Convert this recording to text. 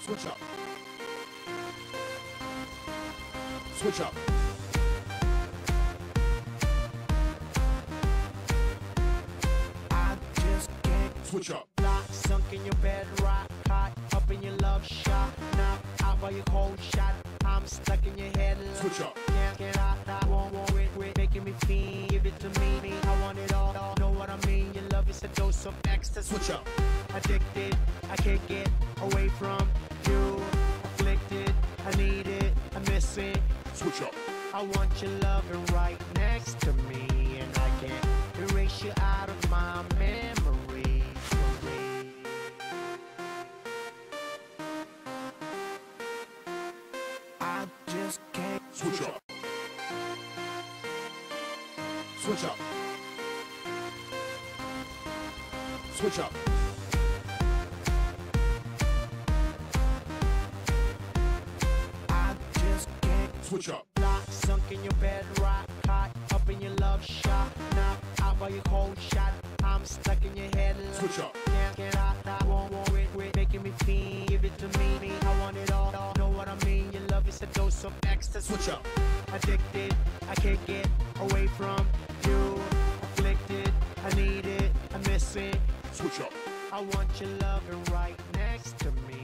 Switch up. Switch up. I just can't Switch up. lie. Sunk in your bed, rock hot, up in your love shot. Now out by your cold shot. I'm stuck in your head. Switch up. Can't get out. I won't quit, making me feel. Give it to me. I want it all. Know what I mean? Your love is a dose of ecstasy. Switch up. Addicted, I can't get away from you. Afflicted, I need it, I miss it. Switch up. I want your loving right next to me, and I can't erase you out of my memory. I just can't Switch up. Switch up. Switch up. I just can't Switch up. lie. Sunk in your bed, rock hot, up in your love shot. Now out by your cold shot. I'm stuck in your head. Switch up. Can't get out. I won't quit, making me feel. Give it to me. I want it all. Know what I mean? Your love is a dose of ecstasy. Switch up. Addicted, I can't get away from you. Afflicted, I need it, I miss it. Switch up. I want your loving right next to me.